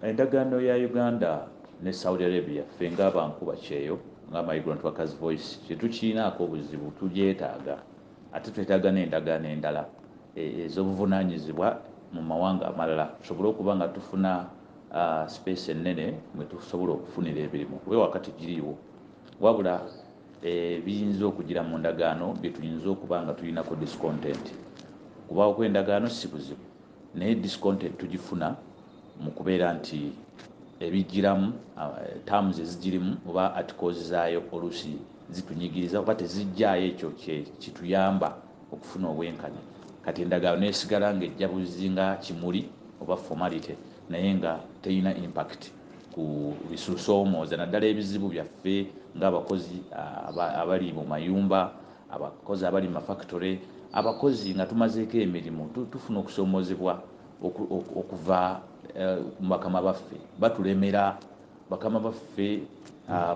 endagaano ya Uganda ne Saudi Arabia ffe ng'abantu bakyeyo nga MIGRANT Workers Voice kyetukiinaako obuzibu tugyetaaga ate twetaaga n'endagaano endala ez'obuvunaanyizibwa mu mawanga amalala tusobole okuba nga tufuna space ennene mwe tusobola okufunira ebirimu kuba wakati giriiwo wabula biyinza okugira mu ndagaano bye tuyinza okuba nga tulinako discontent kubaawo kw'endagaano si buzibu naye discontent tugifuna mu kubeera nti ebigiramu terms ezigirimu oba articles zaayo oluusi zitunyigiriza oba tezijjaayo ekyo kituyamba okufuna obwenkanya kati endagaano neesigala ng'ejjabuzi nga kimuli oba formality naye nga terina impact ku bisusoomooza naddala ebizibu byaffe ng'abakozi abali mu mayumba abakozi abali mu mafactory abakozi nga tumazeeko emirimu tufuna okusoomoozebwa okuva mu bakama baffe batulemera bakama baffe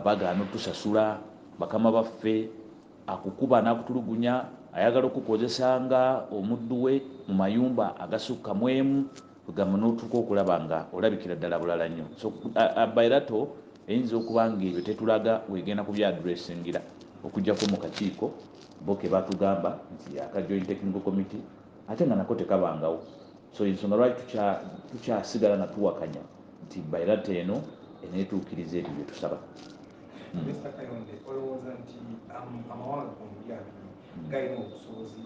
bagaana otusasula bakama baffe akukuba n'akutulugunya ayagala okukozesa nga omuddu we mu mayumba agasukka mu emu kugamba n'otuuka okulaba nga olabikira ddala bulala nnyo so bayirato eyinza okuba nga ebyo tetulaga wegenda kubyadressingira okugjako mu kakiiko bo ke batugamba nti aka joint technical committee ate nga nako tekabangawo so ensonga lwaki tukyasigala nga tuwakanya nti bayirato eno eneetuukiriza ebyo bye tusaba. Mr. Kayonde, olowooza nti amawanga gombi abiri galina obusobozi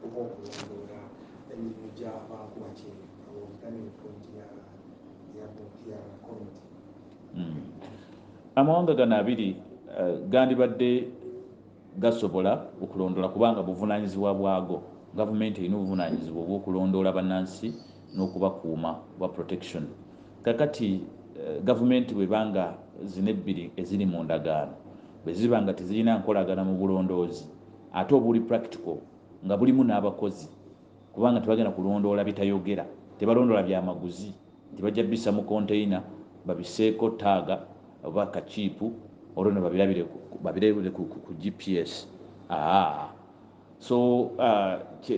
obw'okulondoola emirimu gy'abantu bakyeyo obutali mu pointi ya komiti? Amawanga gano abiri gandibadde gasobola okulondoola kubanga buvunaanyizibwa bwago gavumenti erina obuvunaanyizibwa obw'okulondoola bannansi n'okubakuuma bwa protection kakati gavumenti bwebanga zino ebbiri eziri mu ndagaano bwe ziba nga tezirina nkolagana mu bulondoozi ate obuli practical nga bulimu n'abakozi kubanga tebagenda kulondoola bitayogera tebalondoola byamaguzi nti bajja bisa mu container babiseeko taaga oba kakiipu olwo ne babirabire ku GPS so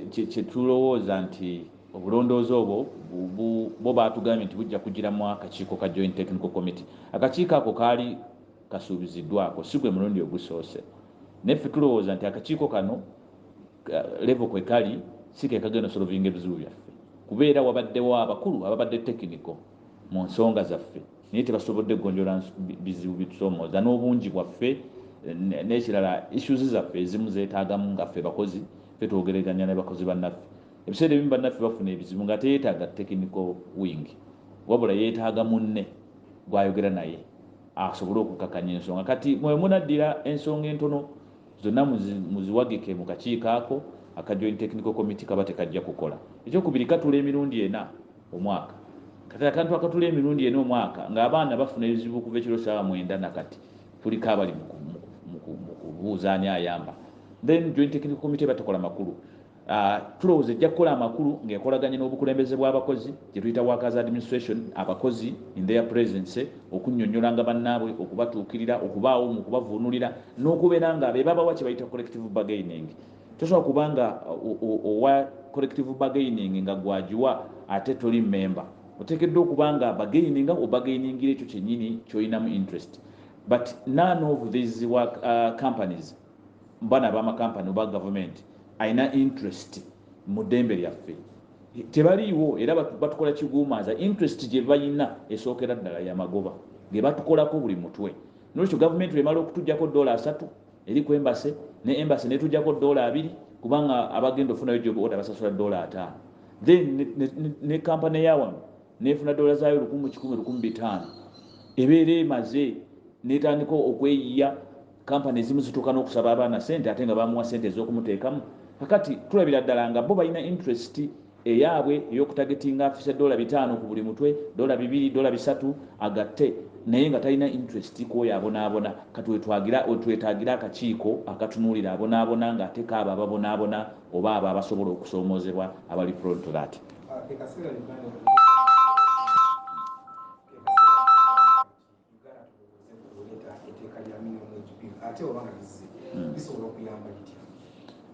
kyetulowooza nti obulondoozi obwo bo batugambye nti bujja kugiramu akakiiko ka joint technical committee akakiiko ako kaali kasuubiziddwako si gwe mulundi ogusoose naffe tulowooza nti akakiiko kano level kwe kali si ke kagenda osolovinga ebizibu byaffe kubeera wabaddewo abakulu ababadde technical mu nsonga zaffe naye tebasobodde kugonjola bizibu bitusoomooza n'obungi bwaffe n'ekirala issues zaffe ezimu zeetaagamu ngaffe bakozi ffe twogeraganya ne bakozi bannaffe ebiseera ebimu bannaffe bafuna ebizibu nga teyeetaaga technical wing wabula yeetaaga munne gwayogera naye asobole okukakanya ensonga kati mwe munaddira ensonga entono zonna muziwagike mu kakiiko ako aka joint technical committee kaba tekajja kukola ekyokubiri katula emirundi ena omwaka kati akantu akatula emirundi ena omwaka ng'abaana bafuna ebizibu kuva ekiro 9 nakati tuliko abali mu kubuuzaanya ayamba then joint technical committee batakola makulu tulowooza ejja kukola amakulu ng'ekolaganye n'obukulembeze bw'abakozi gye tuyita workers administration abakozi in their presence okunnyonnyolanga bannaabwe okubatuukirira okubaawo mu kubavuunulira n'okubeera nga be babawa kye bayita collective bargaining tosobola kubanga owa collective bargaining nga gwagiwa ate toli member oteekeddwa okuba nga bargaininga obagainingira ekyo kyennyini ky'olinamu interest but none of these companies mbana b'amakampani oba government aina interest mu ddembe lyaffe tebaliiwo era batukola kiguumaaza interest gye bayina esookera ddala yamagoba ge batukolako buli mutwe nolwekyo gavumenti bwemala okutuggyako $3 eri ku embase ne embase netuggyako $2 kubanga abagenda ofunayo job order basasula $5 then ne kampani eyawano nefuna dola zaayo 1,100 ebeera emaze netandika okweyiya kampani ezimu zituuka n'okusaba abaana sente ate nga bamuwa sente ez'okumuteekamu kakati tulabira ddala nga bo balina interest eyaabwe ey'okutagetinga afisa $5 ku buli mutwe $2 $3 agatte naye nga talina interest kwoyo abonaabona kati twetaagira akakiiko akatunuulira abonaabona ng'ate kaaba ababonaabona oba abo abasobola okusoomoozebwa abali front to that.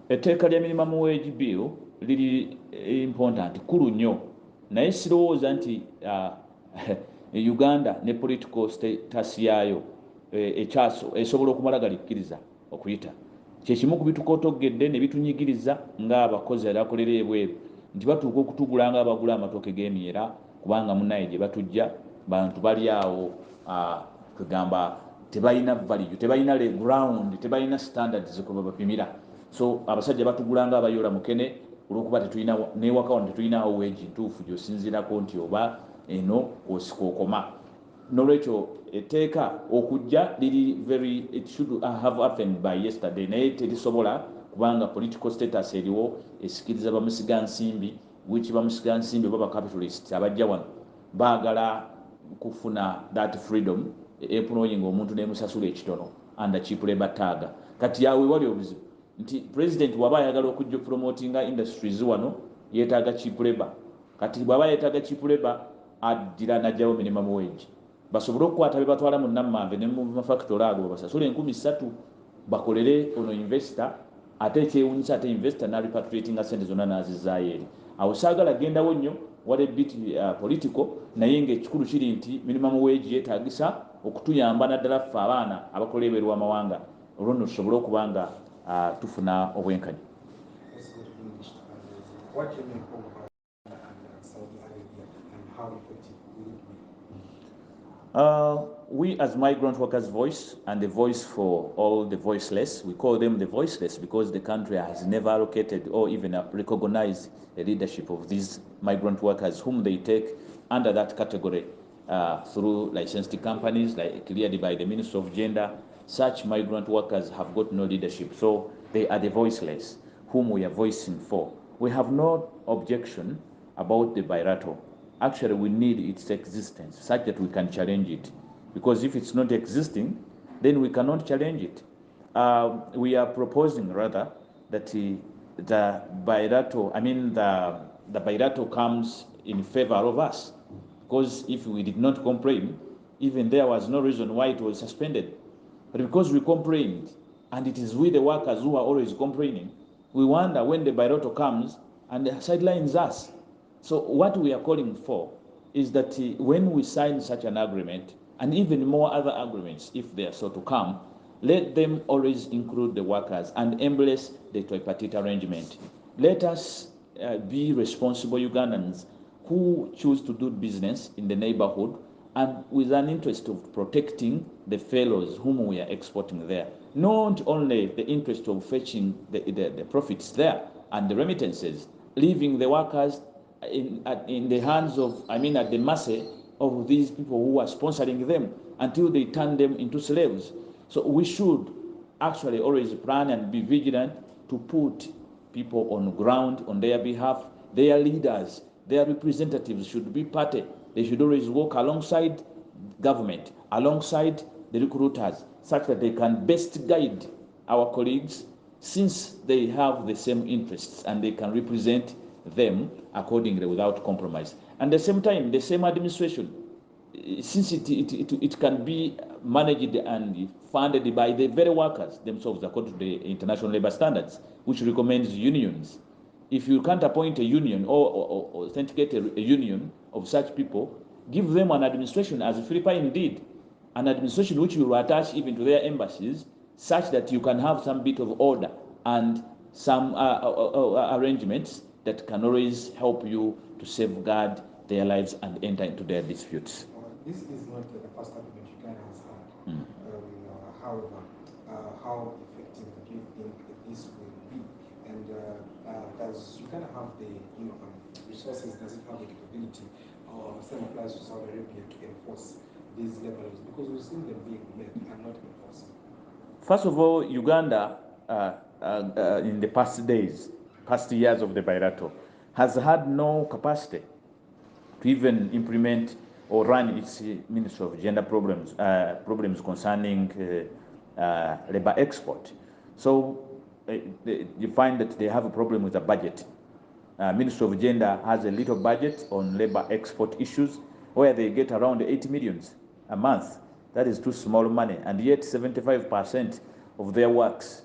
Etteeka lya minimum wage bill liri important kulu nnyo naye sirowooza nti Uganda ne political status yaayo esobola okumalagaliriza okuyita kyekimu ku bitukotogedde ne bitunyigiriza ng'abakozi abakolera ebweru nti batuuka okutugula nga abagula amatooke g'emyera kubanga munaye gye batujja bantu bali awo tugamba tebalina value, tebalina ground, tebalina standards kuba bapimira. So abasajja batugula nga abayola mukene olwokuba tetulina newaka wano tetulinawo wage ntuufu gy'osinziirako nti oba eno osikokoma. Nolwekyo etteeka okujja liri it should have happened by yesterday naye terisobola kubanga political status eriwo esikiriza bamusiga nsimbi which bamusiga nsimbi baba capitalist abajja wano baagala kufuna that freedom employing omuntu nemusasula ekitono under cheap labor tag. Kati yawe wali obuzibu nti president waba ayagala okujja promotinga industries wano yeetaaga cheap labor. Kati bwaba yeetaaga cheap labor addira najjawo minimum wage basobole okukwata be batwala mu nammambe ne mu mafactory ago basasule 3,000 bakolere ono investor ate ekyewunyisa ate investor na repatriating sente zonna n'azizaayo eri. Awo saagala gendawo nnyo wali bit political naye ng'ekikulu kiri nti minimum wage yeetaagisa okutuyamba naddala ffe abaana abakola ebweru w'amawanga olwo nno tusobole okuba nga tufuna obwenkanya. We as Migrant Workers Voice and the voice for all the voiceless, we call them the voiceless because the country has never allocated or even recognized the leadership of these migrant workers whom they take under that category through licensed companies like cleared by the Ministry of Gender. Such migrant workers have got no leadership, so they are the voiceless whom we are voicing for. We have no objection about the bilateral. Actually, we need its existence such that we can challenge it, because if it's not existing, then we cannot challenge it. We are proposing rather that the bilateral, the bilateral comes in favor of us, because if we did not complain, even there was no reason why it was suspended. But because we complained, and it is we the workers who are always complaining, we wonder when the bilateral comes and sidelines us. So what we are calling for is that when we sign such an agreement, and even more other agreements, if they are so to come, let them always include the workers and embrace the tripartite arrangement. Let us be responsible Ugandans who choose to do business in the neighborhood and with an interest of protecting the fellows whom we are exporting there. Not only the interest of fetching the profits there and the remittances, leaving the workers in the hands of, at the mercy of these people who are sponsoring them until they turn them into slaves. So we should actually always plan and be vigilant to put people on ground on their behalf. Their leaders, their representatives should be party. They should always work alongside government, alongside the recruiters, such that they can best guide our colleagues, since they have the same interests and they can represent them accordingly without compromise. And at the same time, the same administration, since it can be managed and funded by the very workers themselves according to the international labor standards, which recommends unions. If you can't appoint a union or authenticate a union of such people, give them an administration, as Philippines did, an administration which will attach even to their embassies, such that you can have some bit of order and some arrangements that can always help you to safeguard their lives and enter into their disputes. This is not the first argument Uganda has had. However, how effective do you think this will be? And does Uganda have the resources? Does it have the capability? Same applies to Saudi Arabia to enforce these labor laws, because we've seen them being made and not enforced. First of all, Uganda, in the past years of the bilateral, has had no capacity to even implement or run its Ministry of Gender problems concerning labor export. So you find that they have a problem with the budget. Ministry of Gender has a little budget on labor export issues, where they get around 80 millions a month. That is too small money, and yet 75% of their works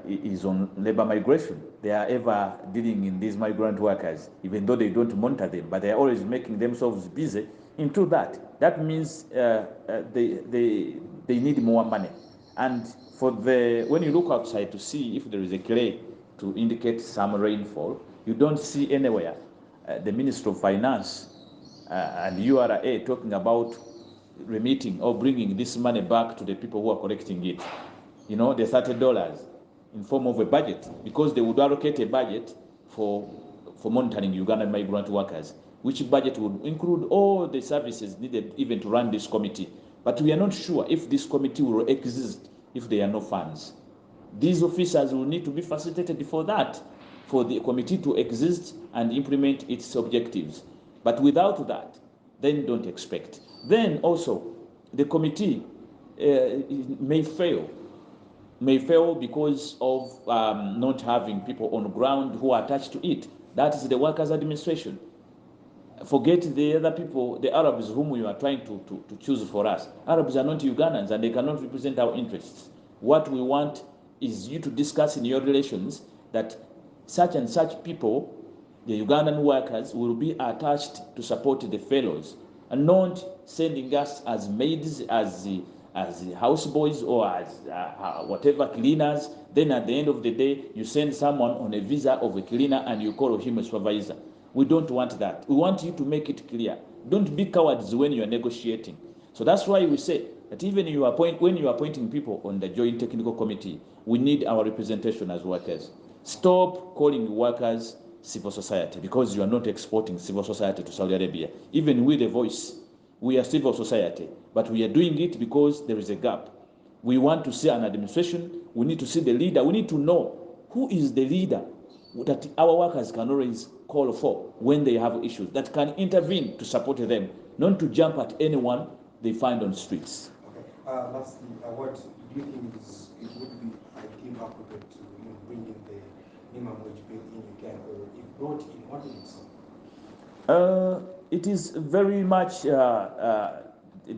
is on labor migration. They are ever dealing in these migrant workers, even though they don't monitor them, but they are always making themselves busy into that. That means they need more money. And when you look outside to see if there is a clear to indicate some rainfall, you don't see anywhere the Minister of Finance and URA talking about remitting or bringing this money back to the people who are collecting it. The $30 in form of a budget, because they would allocate a budget for monitoring Ugandan migrant workers, which budget would include all the services needed even to run this committee. But we are not sure if this committee will exist if there are no funds. These officers will need to be facilitated for that, for the committee to exist and implement its objectives. But without that, then don't expect. Then also, the committee may fail because of not having people on the ground who are attached to it. That is the workers' administration. Forget the other people, the Arabs whom we are trying to choose for us. Arabs are not Ugandans and they cannot represent our interests. What we want is you to discuss in your relations that such and such people, the Ugandan workers, will be attached to support the fellows, and not sending us as maids, as houseboys, or as whatever cleaners. Then at the end of the day, you send someone on a visa of a cleaner and you call him a supervisor. We don't want that. We want you to make it clear. Don't be cowards when you are negotiating. So that's why we say that even when you are appointing people on the Joint Technical Committee, we need our representation as workers. Stop calling workers civil society, because you are not exporting civil society to Saudi Arabia. Even with a voice, we are civil society, but we are doing it because there is a gap. We want to see an administration. We need to see the leader. We need to know who is the leader that our workers can always call for when they have issues, that can intervene to support them, not to jump at anyone they find on the streets. Okay. Lastly, what do you think it would be ideal appropriate to bring in the minimum wage bill in Uganda, or if brought in, what would it solve? It is very much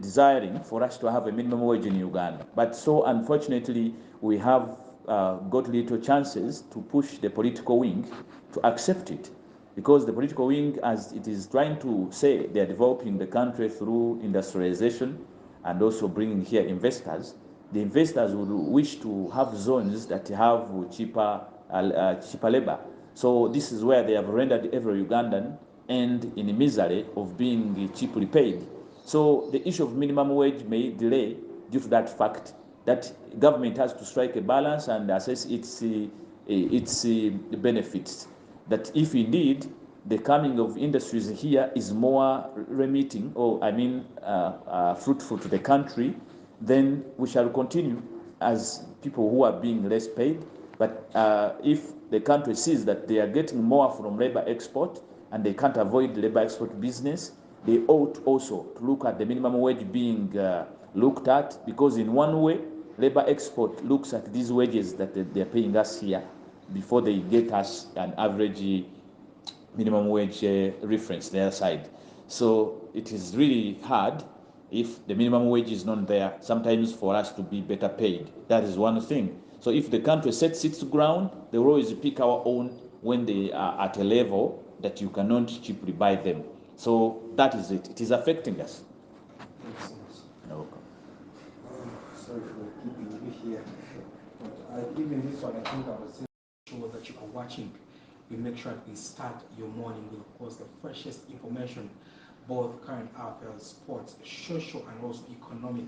desiring for us to have a minimum wage in Uganda, but so unfortunately we have got little chances to push the political wing to accept it, because the political wing, as it is trying to say, they are developing the country through industrialization and also bringing here investors. The investors would wish to have zones that have cheaper labor. So this is where they have rendered every Ugandan end in misery of being cheaply paid. So the issue of minimum wage may delay due to that fact, that government has to strike a balance and assess its benefits. That if indeed the coming of industries here is more remitting, or fruitful to the country, then we shall continue as people who are being less paid. But if the country sees that they are getting more from labor export and they can't avoid labor export business, they ought also to look at the minimum wage being looked at, because in one way, labor export looks at these wages that they're paying us here before they get us an average minimum wage reference their side. So it is really hard if the minimum wage is not there, sometimes for us to be better paid. That is one thing. So if the country sets its ground, they will always pick our own when they are at a level that you cannot cheaply buy them. So that is it. It is affecting us. Thanks so much. You're welcome. Sorry for keeping you here, but even this one, I think I was sure that you are watching. We make sure that we start your morning with, of course, the freshest information, both current affairs, sports, social, and also economic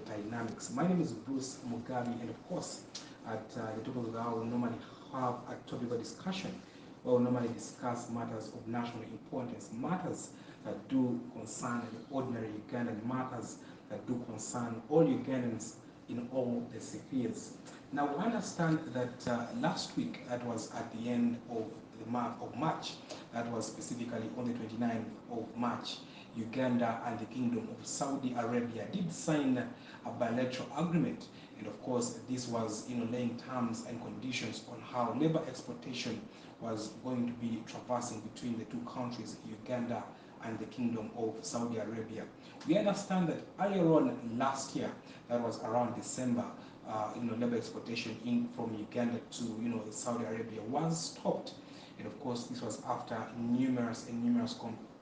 dynamics. My name is Bruce Mugabe, and of course, at the top of the hour, we normally have a topical discussion. Where we normally discuss matters of national importance, matters that do concern the ordinary Ugandan, matters that do concern all Ugandans in all the spheres. Now, we understand that last week, that was at the end of the month of March, that was specifically on the 29th of March, Uganda and the Kingdom of Saudi Arabia did sign a bilateral agreement. And of course, this was laying terms and conditions on how labor exportation was going to be traversing between the two countries, Uganda and the Kingdom of Saudi Arabia. We understand that earlier on last year, that was around December, labor exportation from Uganda to Saudi Arabia was stopped, and of course this was after numerous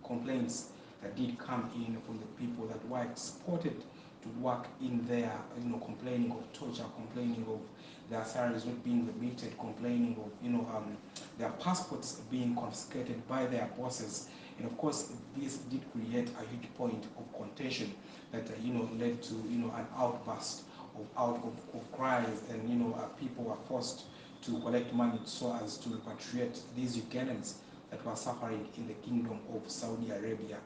complaints that did come in from the people that were exported to work in there, complaining of torture, complaining of their salaries not being remitted, complaining of their passports being confiscated by their bosses. And of course, this did create a huge point of contention that led to an outburst of cries, and people were forced to collect money so as to repatriate these Ugandans that were suffering in the Kingdom of Saudi Arabia.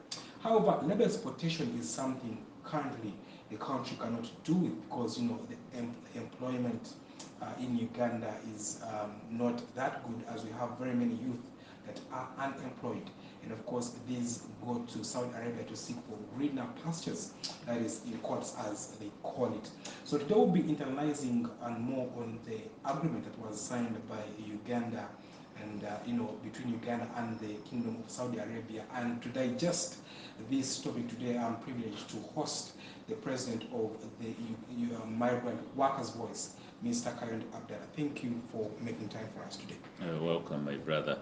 However, labor exportation is something currently the country cannot do it because the employment in Uganda is not that good, as we have very many youth that are unemployed. And of course, these go to Saudi Arabia to seek for greener pastures, that is in quotes as they call it. So today we'll be internalizing and more on the agreement that was signed by Uganda and between Uganda and the Kingdom of Saudi Arabia. And to digest this topic today, I'm privileged to host the president of the Migrant Workers' Voice, Mr. Kayonde. Thank you for making time for us today. Welcome, my brother.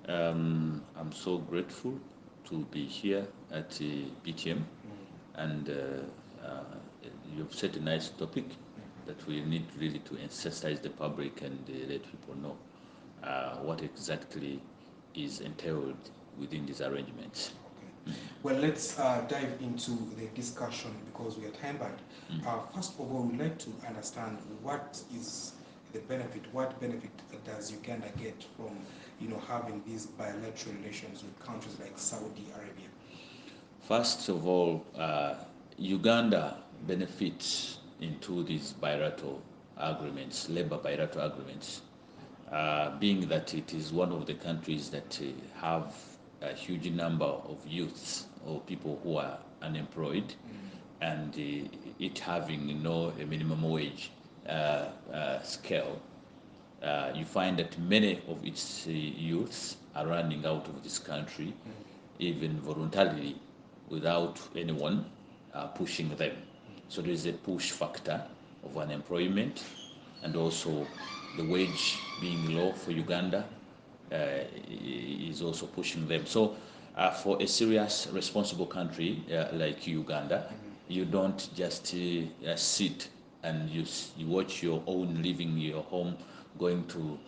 I'm so grateful to be here at BTM, and you've set a nice topic that we need really to emphasize the public and let people know what exactly is entailed within these arrangements. Okay. Well, let's dive into the discussion because we are time bound. First of all, we'd like to understand what is the benefit, what benefit does Uganda get from having these bilateral relations with countries like Saudi Arabia? First of all, Uganda benefits into these bilateral agreements, labor bilateral agreements, being that it is one of the countries that have a huge number of youths or people who are unemployed, and it having a minimum wage scale. You find that many of its youths are running out of this country, even voluntarily, without anyone pushing them. So there is a push factor of unemployment, and also the wage being low for Uganda is also pushing them. So for a serious, responsible country like Uganda, you don't just sit and you watch your own living your home going to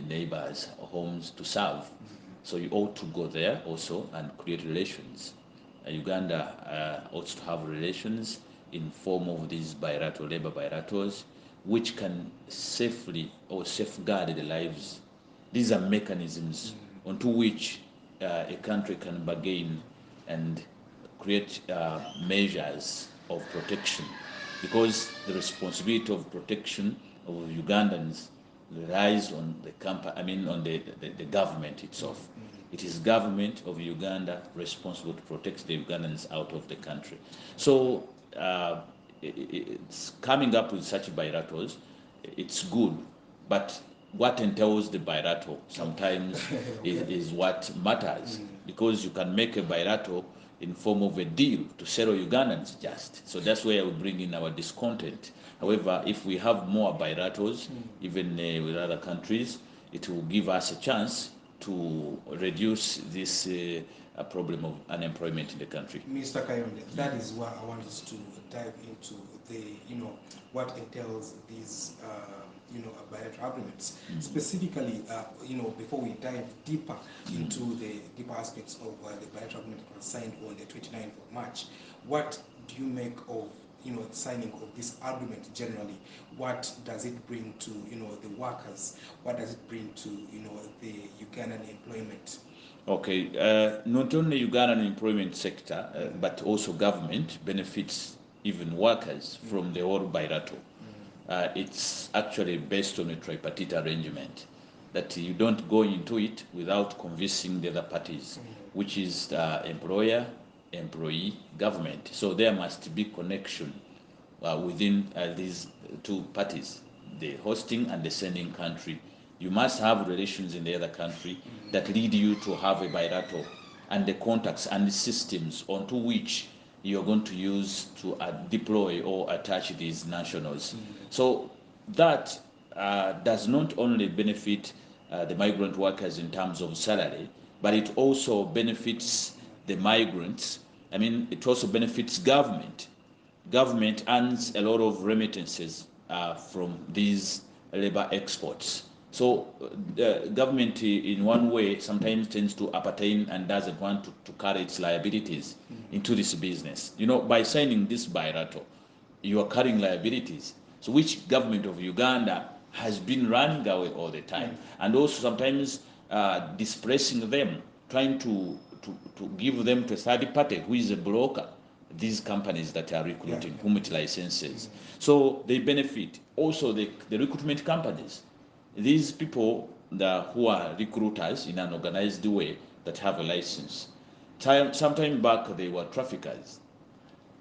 neighbors' homes to serve. So you ought to go there also and create relations. Uganda ought to have relations in form of these bilateral labor bilaterals, which can safely or safeguard the lives. These are mechanisms onto which a country can bargain and create measures of protection, because the responsibility of protection of Ugandans relies on the government itself. It is government of Uganda responsible to protect the Ugandans out of the country. So it's coming up with such bilaterals. It's good, but what entails the bilateral sometimes is what matters, because you can make a bilateral in form of a deal to settle Ugandans just. So that's where we bring in our discontent. However, if we have more bilaterals, even with other countries, it will give us a chance to reduce this problem of unemployment in the country. Mr. Kayonde, that is why I want us to dive into the, what entails these, bilateral agreements. Specifically, before we dive deeper into the deeper aspects of the bilateral agreement that was signed on the 29th of March, what do you make of, the signing of this agreement generally? What does it bring to, the workers? What does it bring to, the Ugandan employment? Okay, not only Ugandan employment sector, but also government benefits even workers from the whole bilateral. It's actually based on a tripartite arrangement that you don't go into it without convincing the other parties, which is employer, employee, government. So there must be connection within these two parties, the hosting and the sending country. You must have relations in the other country that lead you to have a bilateral, and the contacts and the systems onto which you're going to use to deploy or attach these nationals. So that does not only benefit the migrant workers in terms of salary, but it also benefits the migrants. I mean, it also benefits government. Government earns a lot of remittances from these labor exports. So the government, in one way, sometimes tends to appertain and doesn't want to carry its liabilities into this business. You know, by signing this bilateral, you are carrying liabilities. So which government of Uganda has been running away all the time, and also sometimes displacing them, trying to give them to a third party who is a broker, these companies that are recruiting, whom it licenses. So they benefit. Also the recruitment companies, these people who are recruiters in an organized way that have a license. Sometime back they were traffickers.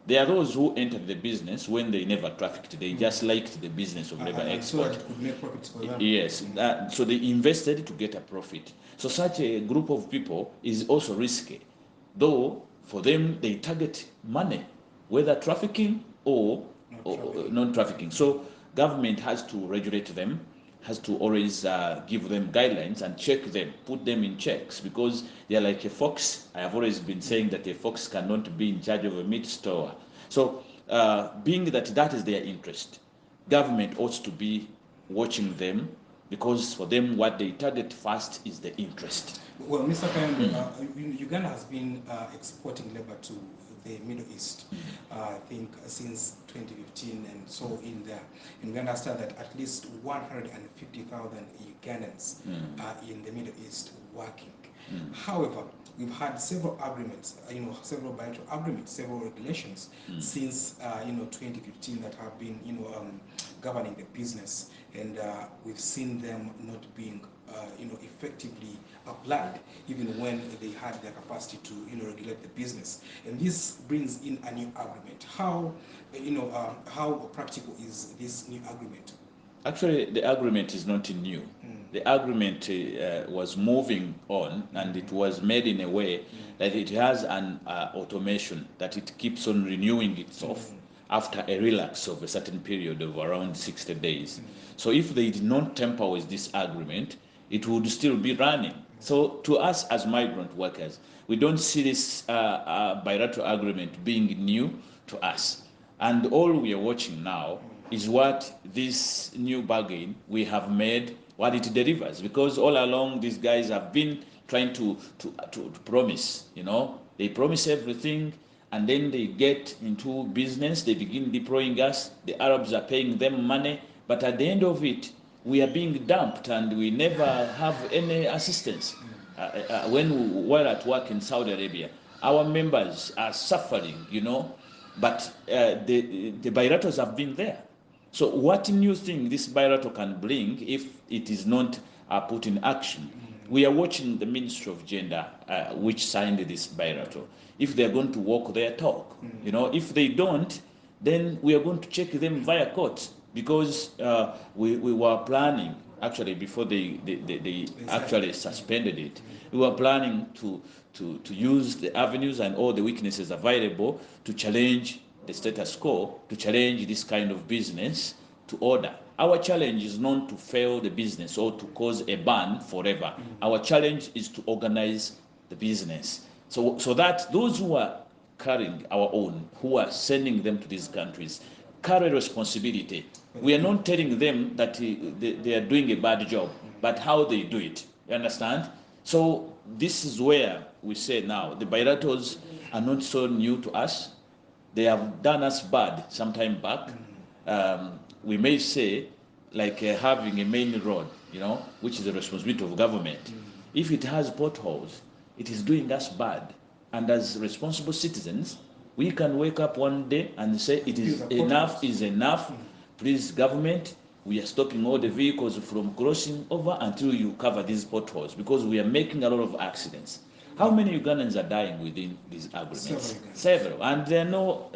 There are those who entered the business when they never trafficked. They just liked the business of labor export. So it could make profits for them. Yes, so they invested to get a profit. So such a group of people is also risky, though for them they target money, whether trafficking or non-trafficking. So government has to regulate them, has to always give them guidelines and check them, put them in checks, because they are like a fox. I have always been saying that a fox cannot be in charge of a meat store. So being that is their interest, government ought to be watching them, because for them what they target first is the interest. Well, Mr. Kayonde, Uganda has been exporting labor to the Middle East, I think, since 2015, and so in Uganda started at least 150,000 Ugandans are in the Middle East working. However, we've had several agreements, several bilateral agreements, several regulations since 2015 that have been governing the business, and we've seen them not being effectively applied, even when they had the capacity to regulate the business. And this brings in a new agreement. How practical is this new agreement? Actually, the agreement is not new. The agreement was moving on, and it was made in a way that it has an automation that it keeps on renewing itself after a relapse of a certain period of around 60 days. So if they did not tamper with this agreement, it would still be running. So to us as migrant workers, we don't see this bilateral agreement being new to us. And all we are watching now is what this new bargain we have made, what it delivers. Because all along these guys have been trying to promise, they promise everything, and then they get into business, they begin deploying us, the Arabs are paying them money, but at the end of it, we are being dumped and we never have any assistance. When we're at work in Saudi Arabia, our members are suffering, but the bilaterals have been there. So what new thing this bilateral can bring if it is not put in action? We are watching the Ministry of Gender, which signed this bilateral, if they're going to walk their talk. If they don't, then we are going to check them via court, because we were planning, actually before they actually suspended it, we were planning to use the avenues and all the weaknesses available to challenge the status quo, to challenge this kind of business to order. Our challenge is not to fail the business or to cause a ban forever. Our challenge is to organize the business so that those who are carrying our own, who are sending them to these countries, carry responsibility. We are not telling them that they are doing a bad job, but how they do it. You understand? So this is where we say now the bilaterals are not so new to us. They have done us bad some time back. We may say, like having a main road, which is the responsibility of government. If it has potholes, it is doing us bad. And as responsible citizens, we can wake up one day and say, it is enough is enough. Please, government, we are stopping all the vehicles from crossing over until you cover these potholes, because we are making a lot of accidents. How many Ugandans are dying within these agreements? Several. And there are no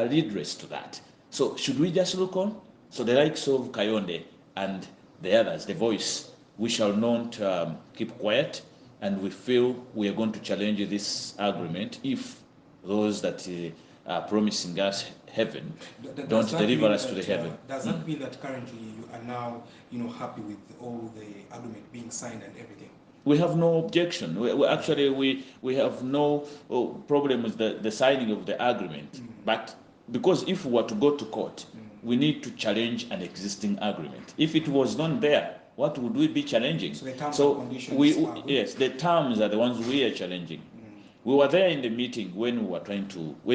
redress to that. So should we just look on? So the likes of Kayonde and the others, the voice, we shall not keep quiet, and we feel we are going to challenge this agreement if those that are promising us heaven Does don't that deliver mean us to the that, heaven. Does that mean that currently you are now, happy with all the agreement being signed and everything? We have no objection. We have no problem with the signing of the agreement. But because if we were to go to court, we need to challenge an existing agreement. If it was not there, what would we be challenging? So the terms and conditions are good? Yes, the terms are the ones we are challenging. We were there in the meeting when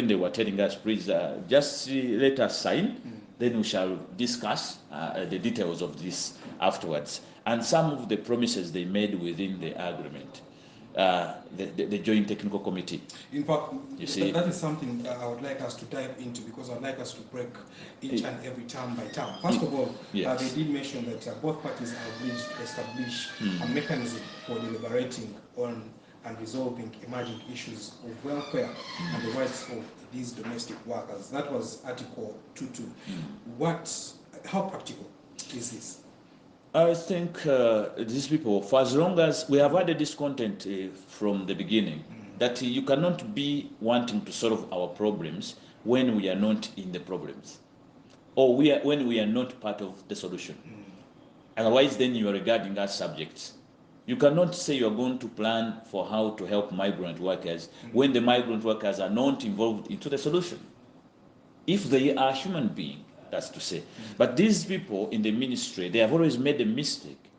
they were telling us, please just let us sign, then we shall discuss the details of this afterwards. And some of the promises they made within the agreement, the Joint Technical Committee. In fact, you see, that is something I would like us to dive into, because I'd like us to break each and every term by term. First of all, yes. They did mention that both parties are obliged to establish a mechanism for deliberating on and resolving emerging issues of welfare and the rights of these domestic workers. That was Article 2.2. How practical is this? I think these people, for as long as we have had a discontent from the beginning, that you cannot be wanting to solve our problems when we are not in the problems, or when we are not part of the solution. Otherwise, then you are regarding us subjects. You cannot say you are going to plan for how to help migrant workers when the migrant workers are not involved into the solution. If they are human beings, that's to say. But these people in the ministry, they have always made a mistake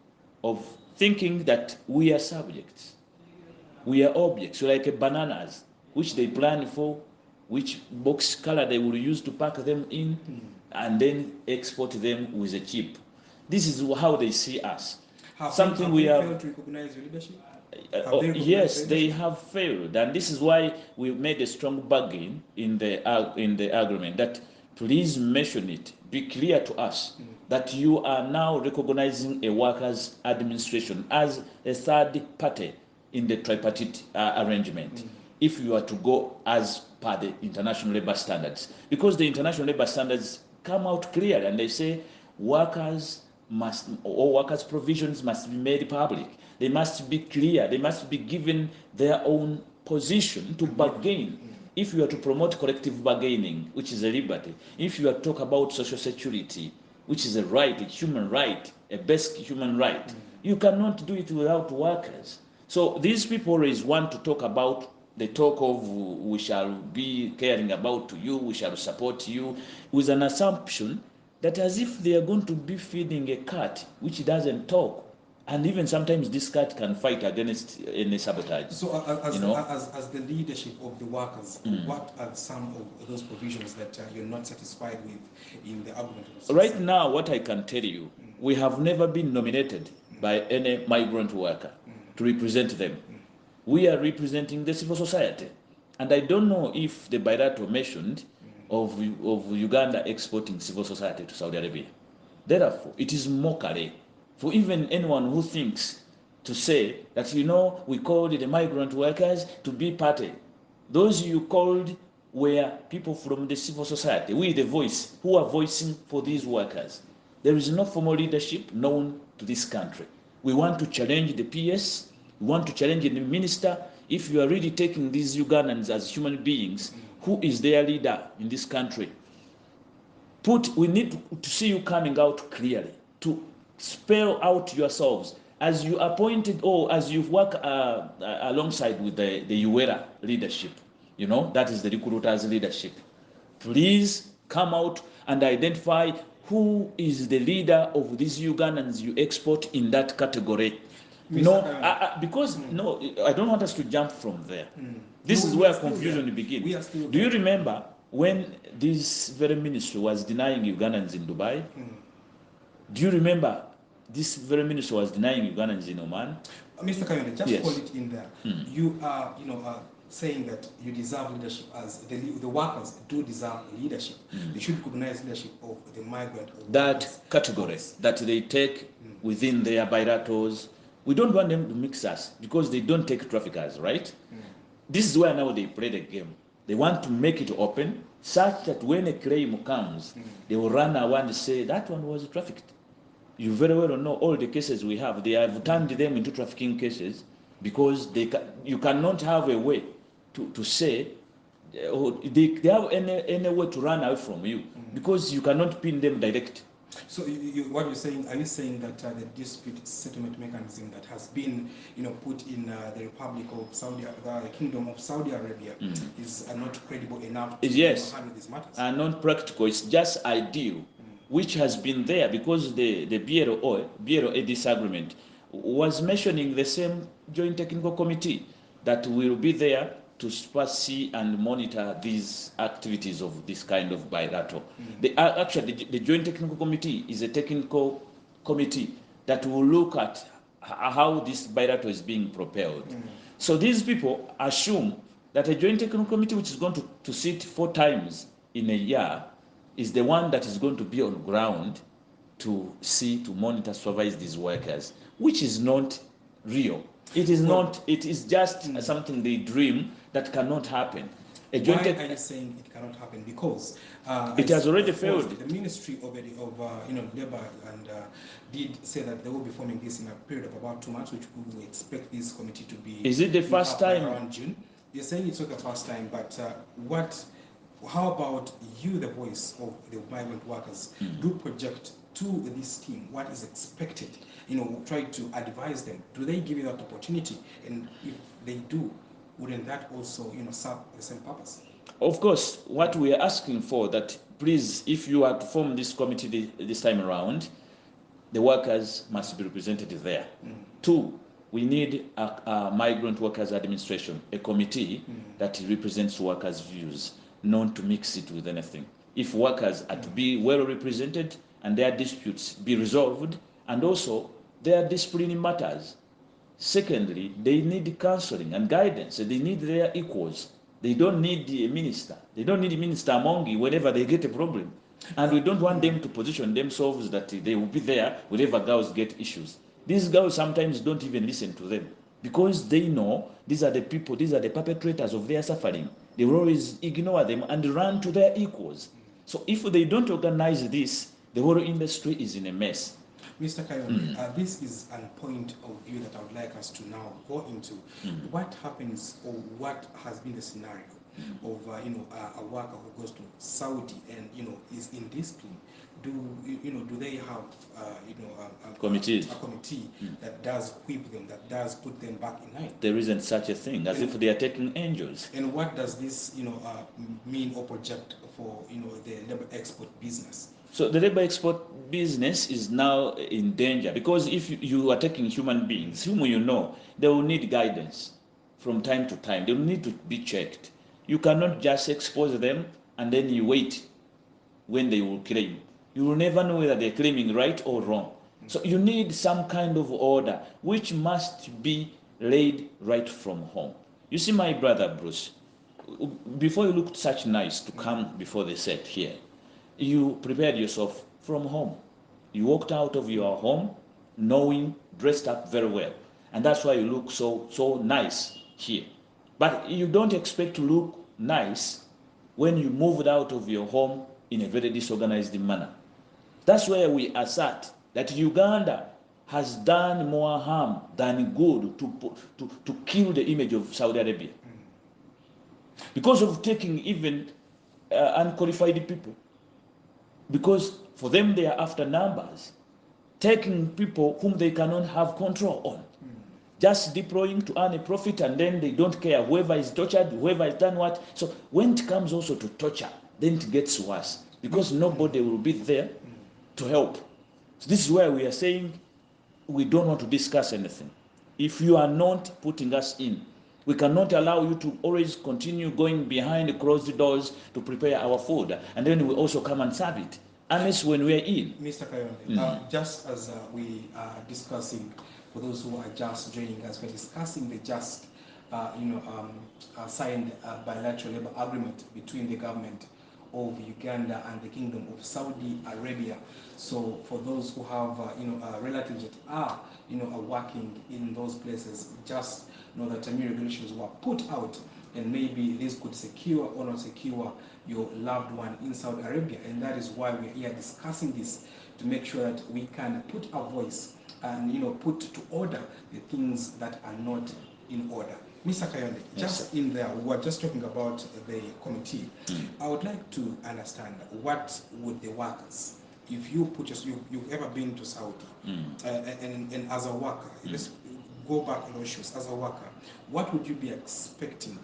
of thinking that we are subjects. We are objects, like bananas, which they plan for, which box color they will use to pack them in, and then export them with a chip. This is how they see us. Have they failed to recognize your leadership? Yes, they have failed, and this is why we made a strong bargain in the agreement that please mention it, be clear to us that you are now recognizing a workers' administration as a third party in the tripartite arrangement. If you are to go as per the international labor standards, because the international labor standards come out clear and they say workers provisions must be made public. They must be clear. They must be given their own position to bargain. If you are to promote collective bargaining, which is a liberty, if you are to talk about social security, which is a right, a human right, a basic human right, you cannot do it without workers. So these people always want to talk about the talk of we shall be caring about you, we shall support you, with an assumption that as if they are going to be feeding a cat which doesn't talk. And even sometimes this cat can fight against any sabotage. So as the leadership of the workers, what are some of those provisions that you're not satisfied with in the agreement? Right now, what I can tell you, we have never been nominated by any migrant worker to represent them. We are representing the civil society. And I don't know if the bilateral mentioned of Uganda exporting civil society to Saudi Arabia. Therefore, it is mockery for even anyone who thinks to say that, we called the migrant workers to be party. Those you called were people from the civil society, we the voice, who are voicing for these workers. There is no formal leadership known to this country. We want to challenge the PS, we want to challenge the minister. If you are really taking these Ugandans as human beings, who is their leader in this country? We need to see you coming out clearly, to spell out yourselves as you appointed or as you've worked alongside with the UERA leadership. That is the recruiters' leadership. Please come out and identify who is the leader of these Ugandans you export in that category. Because I don't want us to jump from there. This is where confusion begins. Do you remember when this very ministry was denying Ugandans in Dubai? Do you remember this very ministry was denying Ugandans in Oman? Mr. Kayonde, just hold it in there. You are, saying that you deserve leadership, as the workers do deserve leadership. They should recognize leadership of the migrant. That category that they take within their bilaterals. We don't want them to mix us because they don't take traffickers, right? This is where now they play the game. They want to make it open such that when a claim comes, they will run around and say that one was trafficked. You very well know all the cases we have. They have turned them into trafficking cases because you cannot have a way to say they have any way to run away from you because you cannot pin them direct. So what you're saying, are you saying that the dispute settlement mechanism that has been, put in the Republic of Saudi, the Kingdom of Saudi Arabia, is not credible enough to handle these matters? And not practical. It's just ideal, which has been there because the BLO disagreement was mentioning the same Joint Technical Committee that will be there to see and monitor these activities of this kind of bilateral. Actually, the Joint Technical Committee is a technical committee that will look at how this bilateral is being propelled. So these people assume that a Joint Technical Committee, which is going to sit 4 times in a year, is the one that is going to be on ground to monitor, supervise these workers, which is not real. It is not. It is just something they dream that cannot happen. Why are you saying it cannot happen? Because it has already failed. The Ministry of Labour and did say that they will be forming this in a period of about 2 months, which we will expect this committee to be. Is it the first time? Around June. You're saying it's not the first time, but how about you, the voice of the migrant workers, do project to this team what is expected? Try to advise them. Do they give you that opportunity? And if they do, wouldn't that also, serve the same purpose? Of course, what we are asking for, that please, if you are to form this committee this time around, the workers must be represented there. 2, we need a migrant workers administration, a committee that represents workers' views, not to mix it with anything. If workers are to be well represented and their disputes be resolved, and also their disciplining matters. Secondly, they need counseling and guidance. They need their equals. They don't need a minister. They don't need a minister among you whenever they get a problem. And we don't want them to position themselves that they will be there whenever girls get issues. These girls sometimes don't even listen to them because they know these are the people, these are the perpetrators of their suffering. They will always ignore them and run to their equals. So if they don't organize this, the whole industry is in a mess. Mr. Kayonde, this is a point of view that I would like us to now go into. What happens, or what has been the scenario of a worker who goes to Saudi and is in discipline? Do they have a committee that does whip them, that does put them back in line? There isn't such a thing, as if they are taking angels. And what does this mean or project for the labor export business? So the labor export business is now in danger because if you are taking human beings whom you know, they will need guidance from time to time. They will need to be checked. You cannot just expose them and then you wait when they will claim. You will never know whether they're claiming right or wrong. So you need some kind of order which must be laid right from home. You see, my brother Bruce, before you looked such nice to come before the set here, you prepared yourself from home. You walked out of your home knowing, dressed up very well. And that's why you look so nice here. But you don't expect to look nice when you moved out of your home in a very disorganized manner. That's where we assert that Uganda has done more harm than good to kill the image of Saudi Arabia. Because of taking even unqualified people. Because for them they are after numbers, taking people whom they cannot have control on, just deploying to earn a profit, and then they don't care whoever is tortured, whoever has done what. So when it comes also to torture, then it gets worse because nobody will be there to help. So this is where we are saying we don't want to discuss anything. If you are not putting us in, we cannot allow you to always continue going behind closed doors to prepare our food, and then we also come and serve it, unless when we are in. Mr. Kayonde, just as we are discussing, for those who are just joining us, we're discussing the just signed bilateral labor agreement between the government of Uganda and the Kingdom of Saudi Arabia. So for those who have relatives that are working in those places, just know that new regulations were put out, and maybe this could secure or not secure your loved one in Saudi Arabia. And that is why we're here discussing this, to make sure that we can put our voice and put to order the things that are not in order. Mr. Kayonde, just in there, we were just talking about the committee. I would like to understand what would the workers, if you put you've ever been to Saudi, and as a worker, let's go back in those shoes, as a worker, what would you be expecting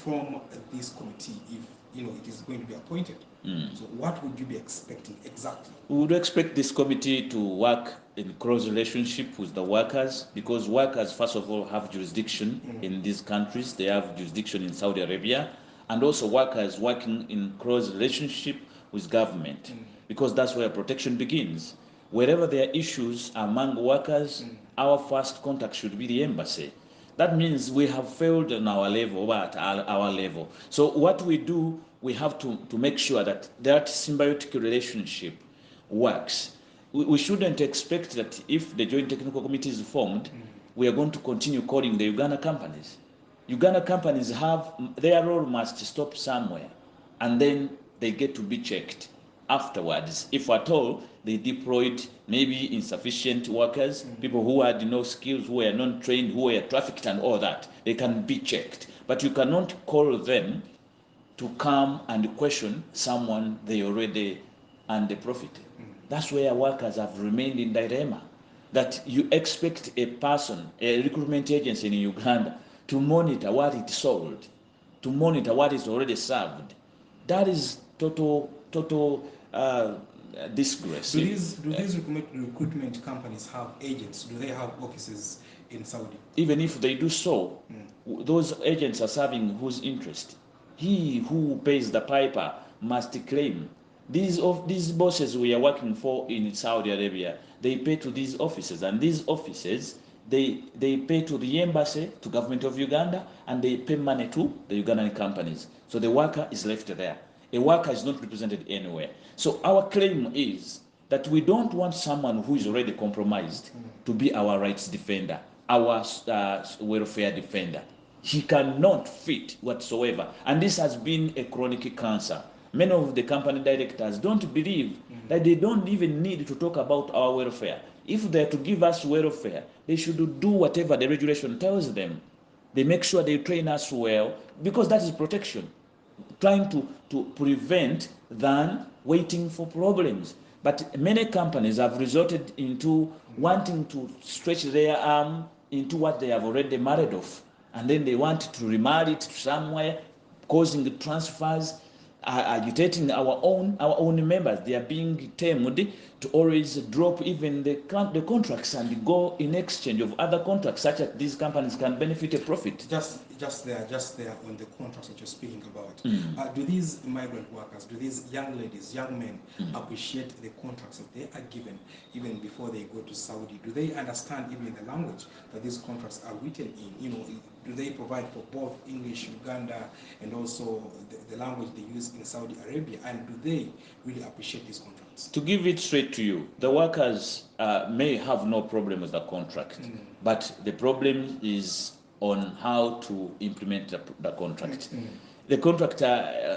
from this committee if it is going to be appointed? So what would you be expecting exactly? We would expect this committee to work in close relationship with the workers, because workers, first of all, have jurisdiction in these countries. They have jurisdiction in Saudi Arabia, and also workers working in close relationship with government, because that's where protection begins. Wherever there are issues among workers, our first contact should be the embassy. That means we have failed on our level, at our level. So what we do, we have to make sure that that symbiotic relationship works. We shouldn't expect that if the Joint Technical Committee is formed, we are going to continue calling the Uganda companies. Uganda companies have, their role must stop somewhere, and then they get to be checked afterwards. If at all they deployed maybe insufficient workers, people who had no skills, who were non-trained, who were trafficked and all that, they can be checked. But you cannot call them to come and question someone they already and the profit. That's where workers have remained in dilemma. That you expect a person, a recruitment agency in Uganda, to monitor what it sold, to monitor what is already served. That is total disgrace. Do these recruitment companies have agents? Do they have offices in Saudi? Even if they do so, those agents are serving whose interest? He who pays the piper must claim. These bosses we are working for in Saudi Arabia, they pay to these offices, and these offices, they pay to the embassy, to government of Uganda, and they pay money to the Ugandan companies. So the worker is left there. A worker is not represented anywhere. So our claim is that we don't want someone who is already compromised to be our rights defender, our welfare defender. He cannot fit whatsoever, and this has been a chronic cancer. Many of the company directors don't believe that they don't even need to talk about our welfare. If they're to give us welfare, they should do whatever the regulation tells them. They make sure they train us well, because that is protection, trying to prevent than waiting for problems. But many companies have resorted into wanting to stretch their arm into what they have already married off, and then they want to remarry it somewhere, causing transfers, agitating our own members. They are being tamed to always drop even the contracts and go in exchange of other contracts, such that these companies can benefit a profit. Just there on the contracts that you're speaking about. Do these migrant workers, do these young ladies, young men, appreciate the contracts that they are given even before they go to Saudi? Do they understand even the language that these contracts are written in? Do they provide for both English, Uganda, and also the language they use in Saudi Arabia? And do they really appreciate these contracts? To give it straight to you, the workers may have no problem with the contract, but the problem is on how to implement the contract. The contract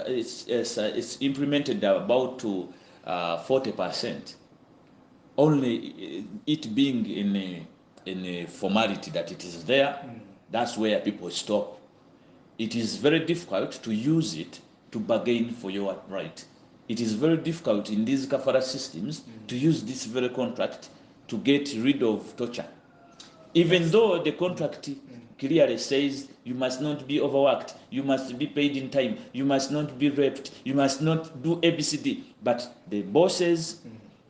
is implemented about to 40%, only it being in a formality that it is there. That's where people stop. It is very difficult to use it to bargain for your right. It is very difficult in these kafara systems to use this very contract to get rid of torture. Even though the contract clearly says you must not be overworked, you must be paid in time, you must not be raped, you must not do ABCD, but the bosses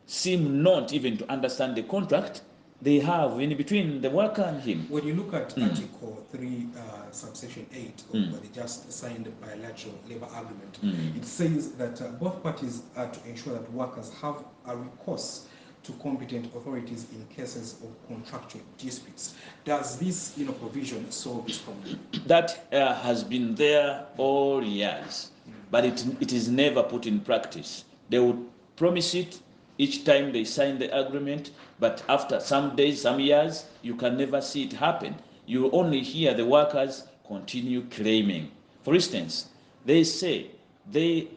seem not even to understand the contract they have in between the worker and him. When you look at Article 3, subsection 8 of the just signed bilateral labor agreement, it says that both parties are to ensure that workers have a recourse to competent authorities in cases of contractual disputes. Does this provision solve this problem? That has been there all years, but it is never put in practice. They would promise it each time they sign the agreement, but after some days, some years, you can never see it happen. You only hear the workers continue claiming. For instance, they say they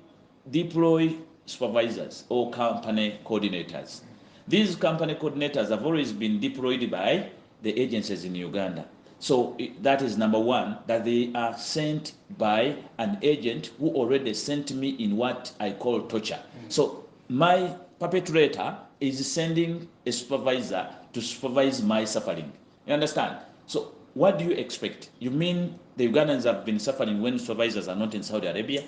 deploy supervisors or company coordinators. These company coordinators have always been deployed by the agencies in Uganda. So that is number one, that they are sent by an agent who already sent me in what I call torture. So my perpetrator is sending a supervisor to supervise my suffering. You understand? So what do you expect? You mean the Ugandans have been suffering when supervisors are not in Saudi Arabia?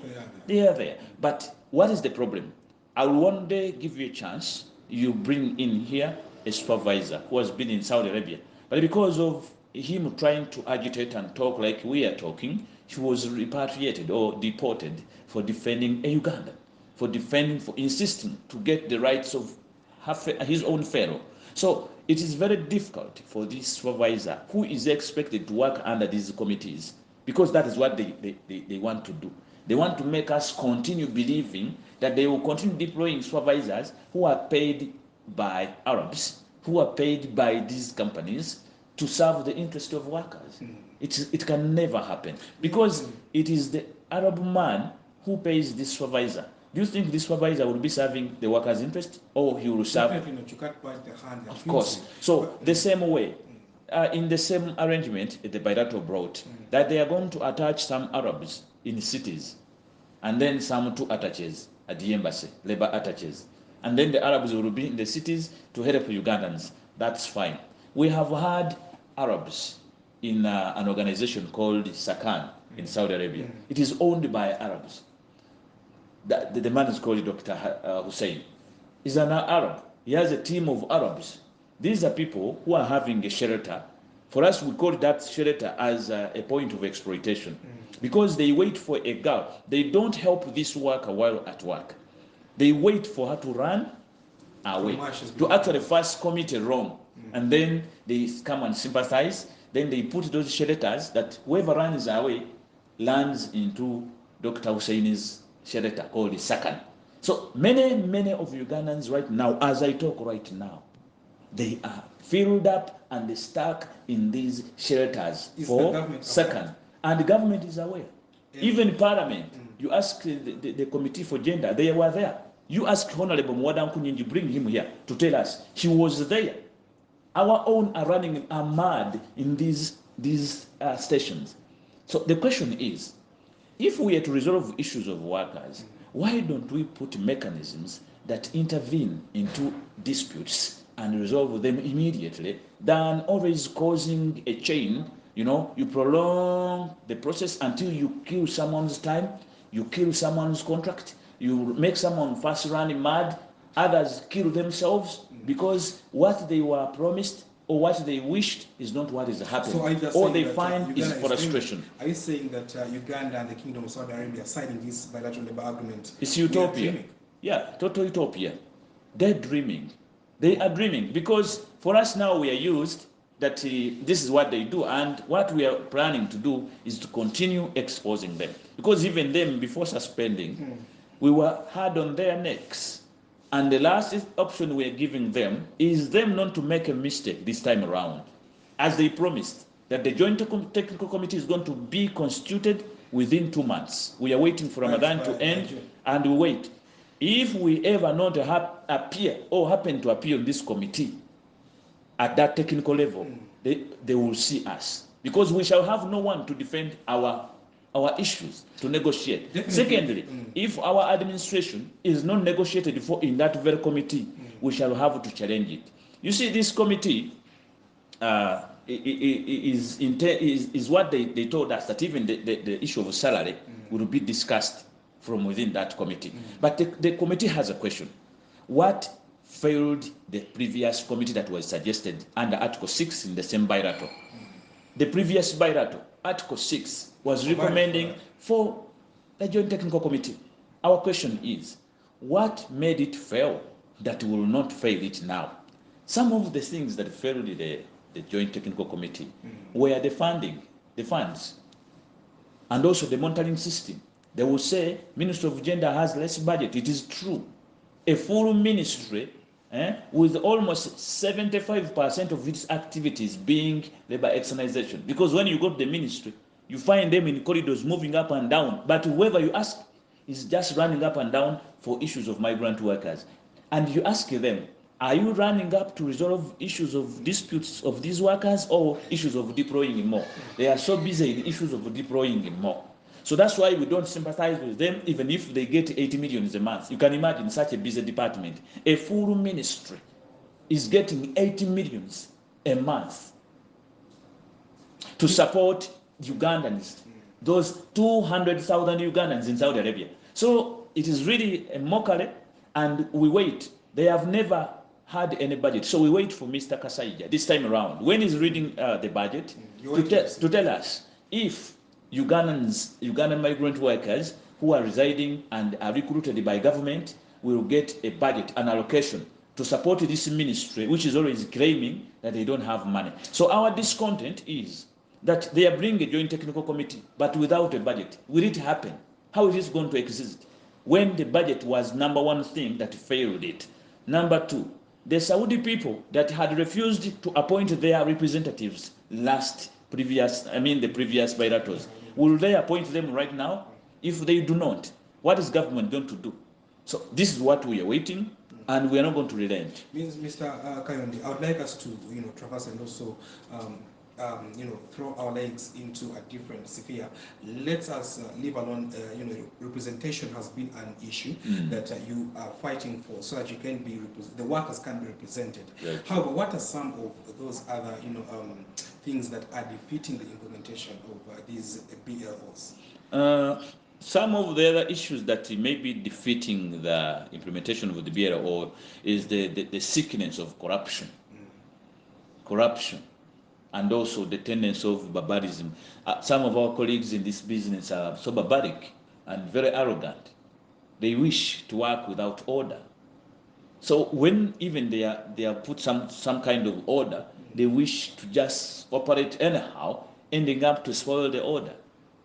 They are there. But what is the problem? I will one day give you a chance. You bring in here a supervisor who has been in Saudi Arabia. But because of him trying to agitate and talk like we are talking, he was repatriated or deported for defending a Ugandan, for insisting to get the rights of his own fellow. So it is very difficult for this supervisor who is expected to work under these committees, because that is what they want to do. They want to make us continue believing that they will continue deploying supervisors who are paid by Arabs, who are paid by these companies to serve the interest of workers. It can never happen, because it is the Arab man who pays this supervisor. Do you think this supervisor will be serving the workers' interest, or he will serve? Definitely not. You can't bite the hand. Of course. So the same way, in the same arrangement, the bilateral brought that they are going to attach some Arabs in cities, and then some to attaches at the embassy, labor attaches, and then the Arabs will be in the cities to help Ugandans. That's fine. We have had Arabs in an organization called Sakan in Saudi Arabia. It is owned by Arabs. The man is called Dr. Hussein. He's an Arab. He has a team of Arabs. These are people who are having a shelter. For us, we call that shelter as a point of exploitation, because they wait for a girl. They don't help this worker while at work. They wait for her to run away, to actually first commit a wrong, and then they come and sympathize. Then they put those shelters that whoever runs away lands into Dr. Hussein's shelter called the Sakan. So many of Ugandans right now, as I talk right now, they are filled up and stuck in these shelters for Sakan. And the government is aware. Even Parliament, you ask the Committee for Gender, they were there. You ask Honorable Mwadan Kunyinji, bring him here to tell us he was there. Our own are running are mad in these stations. So the question is, if we are to resolve issues of workers, why don't we put mechanisms that intervene into disputes and resolve them immediately, than always causing a chain? You prolong the process until you kill someone's time, you kill someone's contract, you make someone first run mad, others kill themselves because what they were promised or what they wished is not what is happening. So all they find is frustration. Are you saying that Uganda and the Kingdom of Saudi Arabia signing this bilateral labor agreement? It's utopia. Yeah, total utopia. They're dreaming. They are dreaming, because for us now we are used that this is what they do, and what we are planning to do is to continue exposing them, because even them, before suspending, we were hard on their necks. And the last option we are giving them is them not to make a mistake this time around, as they promised that the Joint Technical Committee is going to be constituted within 2 months. We are waiting for Ramadan to end, and we wait. If we ever not appear or happen to appear in this committee at that technical level, they will see us, because we shall have no one to defend our issues, to negotiate. Definitely. Secondly, if our administration is not negotiated for in that very committee, we shall have to challenge it. You see, this committee is what they told us, that even the issue of salary will be discussed from within that committee. But the committee has a question. What failed the previous committee that was suggested under Article 6 in the same bilateral? The previous bilateral, Article 6, was recommending for the Joint Technical Committee. Our question is, what made it fail that will not fail it now? Some of the things that failed the Joint Technical Committee were the funds, and also the monitoring system. They will say Ministry of Gender has less budget. It is true. A full ministry with almost 75% of its activities being labor externalization. Because when you go to the ministry, you find them in corridors moving up and down, but whoever you ask is just running up and down for issues of migrant workers. And you ask them, Are you running up to resolve issues of disputes of these workers or issues of deploying more? They are so busy in issues of deploying more. So that's why we don't sympathize with them, even if they get 80 million a month. You can imagine such a busy department. A full ministry is getting 80 millions a month to support Ugandans, those 200,000 Ugandans in Saudi Arabia. So it is really a mockery, and we wait. They have never had any budget. So we wait for Mr. Kasaija this time around, when he's reading the budget, to tell us if Ugandan migrant workers who are residing and are recruited by government will get a budget, an allocation to support this ministry, which is always claiming that they don't have money. So our discontent is that they are bringing a joint technical committee, but without a budget. Will it happen? How is this going to exist when the budget was number one thing that failed it? Number two, the Saudi people that had refused to appoint their representatives the previous bilaterals, will they appoint them right now? If they do not, what is government going to do? So this is what we are waiting, and we are not going to relent. Mr. Kayonde, I would like us to, traverse and also, throw our legs into a different sphere. Let us leave alone, representation has been an issue that you are fighting for, so that you can be the workers can be represented. Right. However, what are some of those other, things that are defeating the implementation of these BLOs? Some of the other issues that may be defeating the implementation of the BLO is the sickness of corruption. Corruption, and also the tendency of barbarism. Some of our colleagues in this business are so barbaric and very arrogant. They wish to work without order. So when even they are put some kind of order, they wish to just operate anyhow, ending up to spoil the order.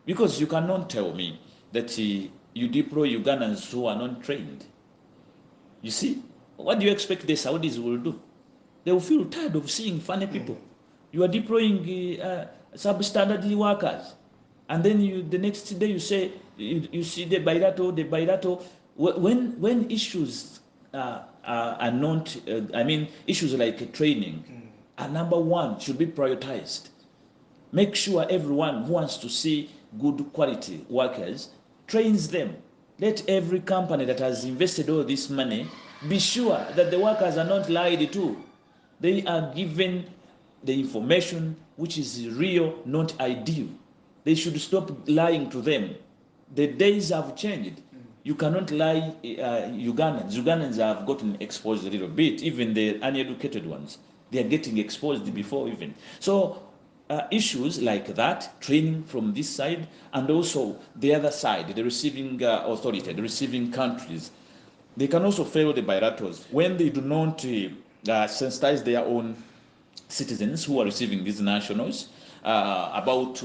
Because you cannot tell me that you deploy Ugandans who are not trained. You see, what do you expect the Saudis will do? They will feel tired of seeing funny people. You are deploying substandard workers, and then the next day you say you see the bilateral. When issues are not, issues like training are number one, should be prioritized. Make sure everyone who wants to see good quality workers trains them. Let every company that has invested all this money be sure that the workers are not lied to. They are given the information which is real, not ideal. They should stop lying to them. The days have changed. You cannot lie Ugandans. Ugandans have gotten exposed a little bit, even the uneducated ones. They are getting exposed before even. So issues like that, training from this side, and also the other side, the receiving authority, the receiving countries, they can also fail the bilaterals when they do not sensitize their own citizens who are receiving these nationals about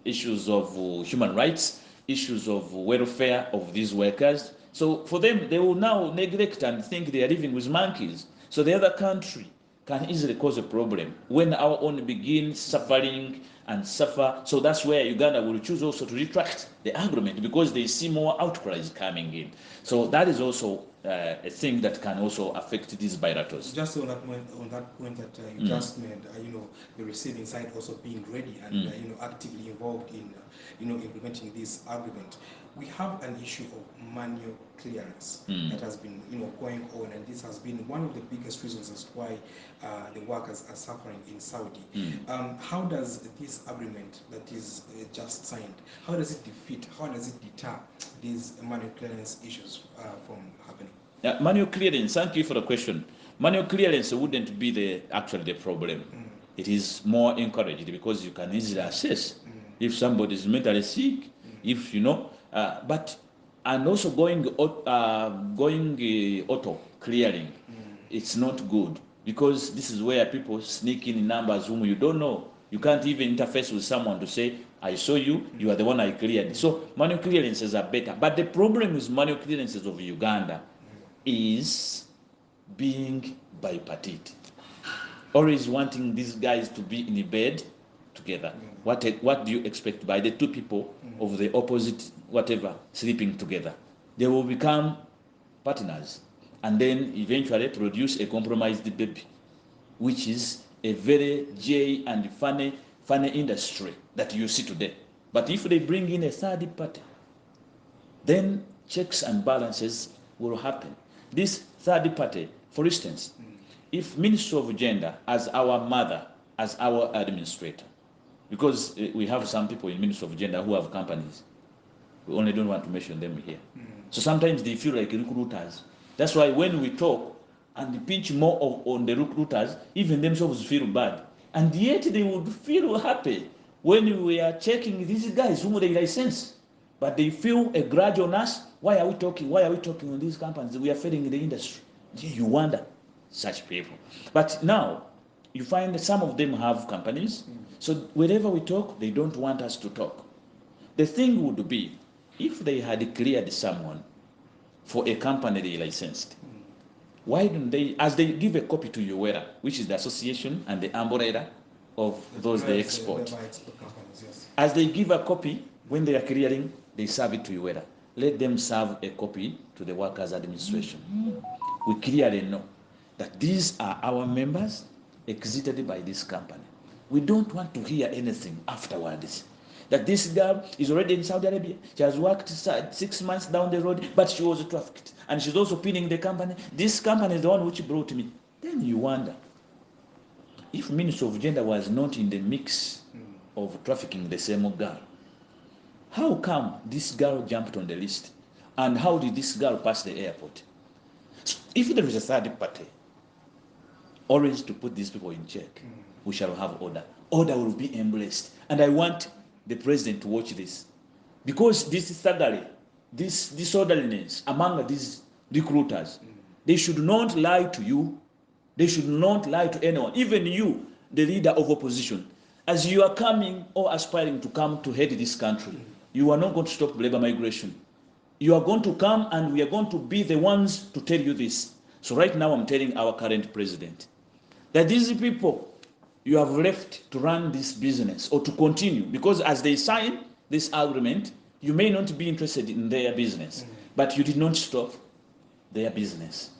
issues of human rights, issues of welfare of these workers. So for them, they will now neglect and think they are living with monkeys. So the other country can easily cause a problem when our own begin suffering and suffer. So that's where Uganda will choose also to retract the agreement, because they see more outcries coming in. So that is also a thing that can also affect these bilaterals. Just on that point that you just made, the receiving side also being ready and actively involved in implementing this agreement. We have an issue of manual clearance that has been going on, and this has been one of the biggest reasons as to why the workers are suffering in Saudi. How does this agreement that is just signed, how does it defeat, how does it deter these manual clearance issues from happening? Manual clearance, thank you for the question. Manual clearance wouldn't be actually the problem. It is more encouraged because you can easily assess if somebody is mentally sick, if but and also going auto clearing, it's not good, because this is where people sneak in numbers whom you don't know. You can't even interface with someone to say, I saw you, you are the one I cleared. So manual clearances are better. But the problem with manual clearances of Uganda is being bipartite. Always wanting these guys to be in a bed together. What do you expect by the two people of the opposite, whatever, sleeping together? They will become partners. and then eventually produce a compromised baby, which is a very gay and funny industry that you see today. But if they bring in a third party, then checks and balances will happen. This third party, for instance, if Ministry of Gender as our mother, as our administrator, because we have some people in Ministry of Gender who have companies, we only don't want to mention them here. So sometimes they feel like recruiters. That's why when we talk and pinch more on the recruiters, even themselves feel bad. And yet they would feel happy when we are checking these guys whom they license. But they feel a grudge on us. Why are we talking? Why are we talking on these companies? We are failing in the industry. You wonder such people. But now you find that some of them have companies. So wherever we talk, they don't want us to talk. The thing would be if they had cleared someone for a company they licensed. Why don't they, as they give a copy to UWERA, which is the association and the umbrella of those they export, as they give a copy when they are clearing, they serve it to UWERA. Let them serve a copy to the Workers' Administration. We clearly know that these are our members exited by this company. We don't want to hear anything afterwards. That this girl is already in Saudi Arabia. She has worked 6 months down the road, but she was trafficked. And she's also pinning the company. This company is the one which brought me. Then you wonder, if Ministry of Gender was not in the mix of trafficking the same girl, how come this girl jumped on the list? And how did this girl pass the airport? So if there is a third party, always to put these people in check, we shall have order. Order will be embraced. And I want the president to watch this. Because this is thuggery, this disorderliness among these recruiters, they should not lie to you. They should not lie to anyone. Even you, the leader of opposition, as you are coming or aspiring to come to head this country, you are not going to stop labor migration. You are going to come and we are going to be the ones to tell you this. So right now I'm telling our current president that these people you have left to run this business or to continue, because as they sign this agreement, you may not be interested in their business, but you did not stop their business.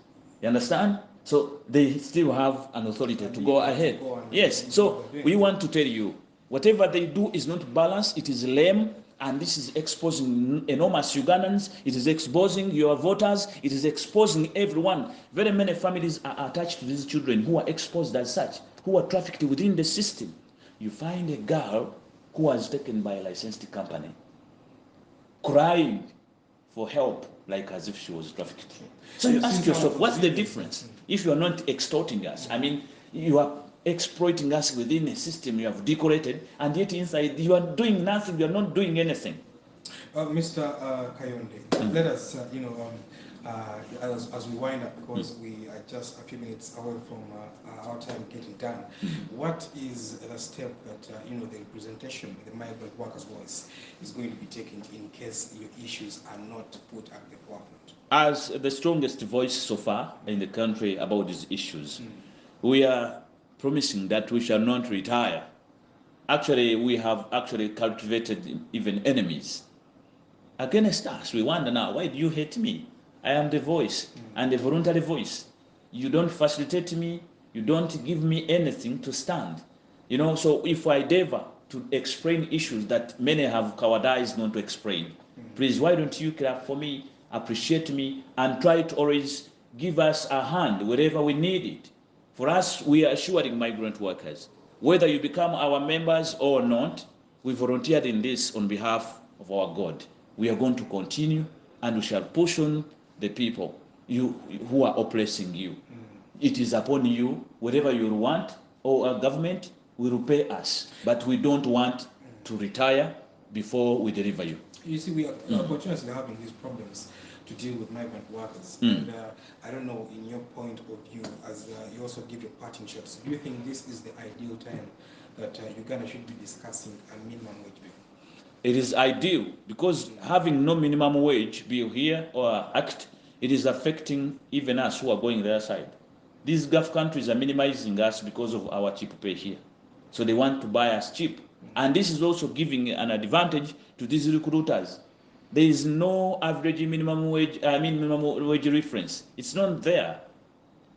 You understand? So they still have an authority to go ahead. Yes, so we want to tell you, whatever they do is not balanced, it is lame, and this is exposing enormous Ugandans, it is exposing your voters, it is exposing everyone. Very many families are attached to these children who are exposed as such, who are trafficked within the system. You find a girl who was taken by a licensed company, crying for help, like as if she was trafficked. So you ask yourself, what's the difference? If you are not extorting us, I mean, you are exploiting us within a system you have decorated, and yet inside you are doing nothing, you are not doing anything. Mr. Kayonde, let us, as we wind up, because we are just a few minutes away from our time getting done, what is the step that, the representation, the migrant workers' voice is going to be taken in case your issues are not put at the forefront? As the strongest voice so far in the country about these issues, we are promising that we shall not retire. Actually, we have actually cultivated even enemies against us. We wonder now, why do you hate me? I am the voice and the voluntary voice. You don't facilitate me, you don't give me anything to stand. So if I endeavor to explain issues that many have cowardized not to explain, please, why don't you clap for me, appreciate me, and try to always give us a hand wherever we need it. For us, we are assuring migrant workers, whether you become our members or not, we volunteered in this on behalf of our God. We are going to continue, and we shall push on the people who are oppressing you. It is upon you, whatever you want, or our government will pay us, but we don't want to retire before we deliver you. You see, we are continuously having these problems to deal with migrant workers. And I don't know, in your point of view, as you also give your parting shots, do you think this is the ideal time that Uganda should be discussing a minimum wage bill? It is ideal, because having no minimum wage bill here or act, it is affecting even us who are going their side. These Gulf countries are minimizing us because of our cheap pay here. So they want to buy us cheap. And this is also giving an advantage to these recruiters. There is no average minimum wage, minimum wage reference. It's not there.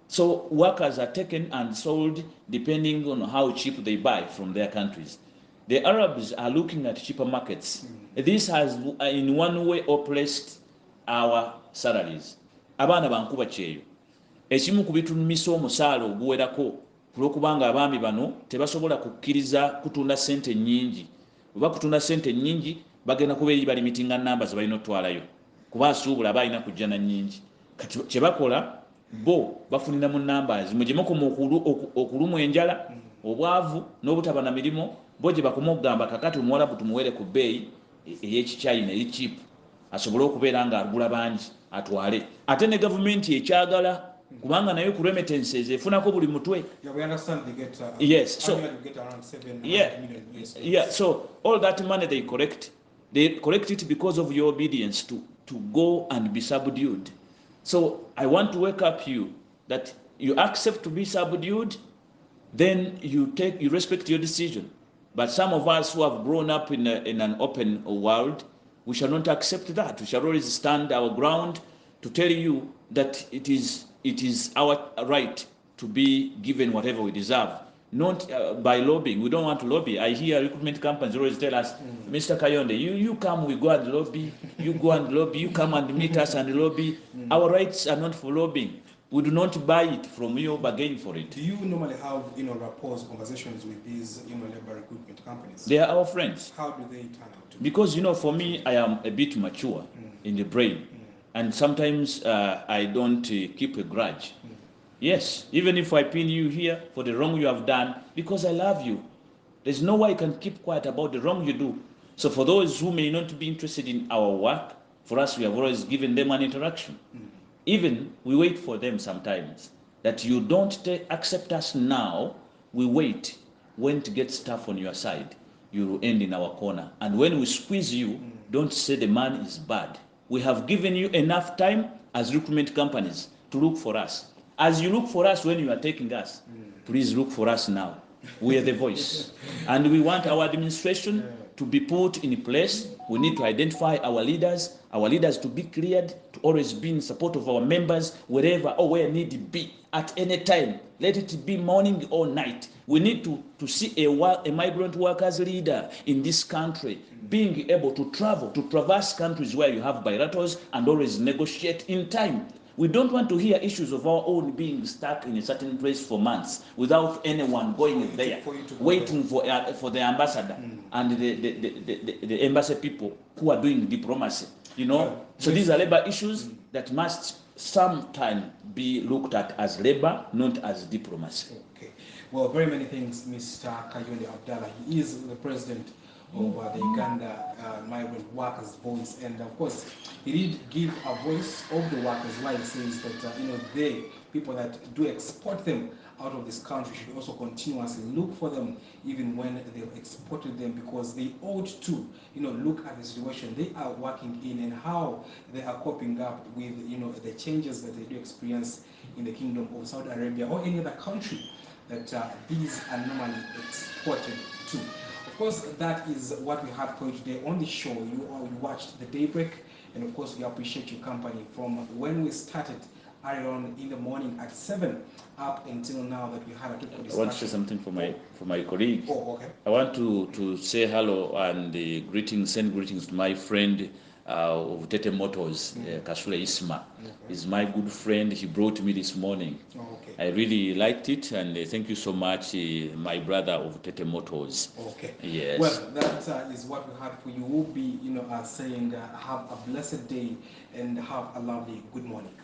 So workers are taken and sold depending on how cheap they buy from their countries. The Arabs are looking at cheaper markets. This has in one way oppressed our salaries. Abaana bankuba kyeyo. Ekimu ku bitunumisa omusaala oguwerako kulwokubanga abaami bano tebasobola kukkiriza kutunda ssente nnyingi. Oba kutunda ssente nnyingi bagenda kubeera bali mitinga namba ze balina otwalayo kuba asuubula aba alina kujja na nnyingi. Kati kye bakola bo bafunira mu numbers mujemeko okulumwa enjala obwavu n'obutaba na mirimo bo gye bakoma okugamba kakati omuwalabu tumuwere ku bbeeyi ey'ekichina eri cheap asobole okubeera nga agula bangi atwale ate ne gavumenti ekyagala kubanga nayo ku remittances efunako buli mutwe. Yes, so so all that money they collect it because of your obedience to go and be subdued. So I want to wake up you that you accept to be subdued, then you respect your decision. But some of us who have grown up in an open world, we shall not accept that. We shall always stand our ground to tell you that it is our right to be given whatever we deserve, not by lobbying. We don't want to lobby. I hear recruitment companies always tell us, Mr. Kayonde, you come, we go and lobby. You go and lobby. You come and meet us and lobby. Our rights are not for lobbying. We do not buy it from you, bargain for it. Do you normally have rapport conversations with these labor recruitment companies? They are our friends. How do they turn out? Because for me, I am a bit mature in the brain, and sometimes I don't keep a grudge. Yes, even if I pin you here for the wrong you have done, because I love you. There's no way I can keep quiet about the wrong you do. So for those who may not be interested in our work, for us, we have always given them an interaction. Even we wait for them sometimes, that you don't accept us now, we wait. When it gets tough on your side, you will end in our corner. And when we squeeze you, don't say the man is bad. We have given you enough time as recruitment companies to look for us. As you look for us when you are taking us, please look for us now. We are the voice. And we want our administration to be put in place. We need to identify our leaders to be cleared, to always be in support of our members, wherever or where need be, at any time. Let it be morning or night. We need to see a migrant workers leader in this country being able to travel, to traverse countries where you have bilaterals and always negotiate in time. We don't want to hear issues of our own being stuck in a certain place for months without anyone going there, waiting for the ambassador and the embassy people who are doing diplomacy. So these are labor issues that must sometime be looked at as labor, not as diplomacy. Okay. Well, very many things, Mr. Kayonde Abdallah. He is the president of the Uganda Migrant Workers Voice, and of course he did give a voice of the workers while he says that they people that do export them out of this country should also continuously look for them even when they've exported them, because they ought to look at the situation they are working in and how they are coping up with the changes that they do experience in the Kingdom of Saudi Arabia or any other country that these are normally exported to. Of course, that is what we have for you today on the show. You watched the Daybreak, and of course we appreciate your company from when we started earlier on in the morning at 7 up until now that we had a topic discussion. I want to say something for my colleague. Oh, okay. I want to say hello and send greetings to my friend of Tete Motors, Kasule Isma. He's my good friend. He brought me this morning. Oh, okay. I really liked it, and thank you so much, my brother of Tete Motors. Okay. Yes. Well, that is what we had for you. We'll be, saying have a blessed day and have a lovely good morning.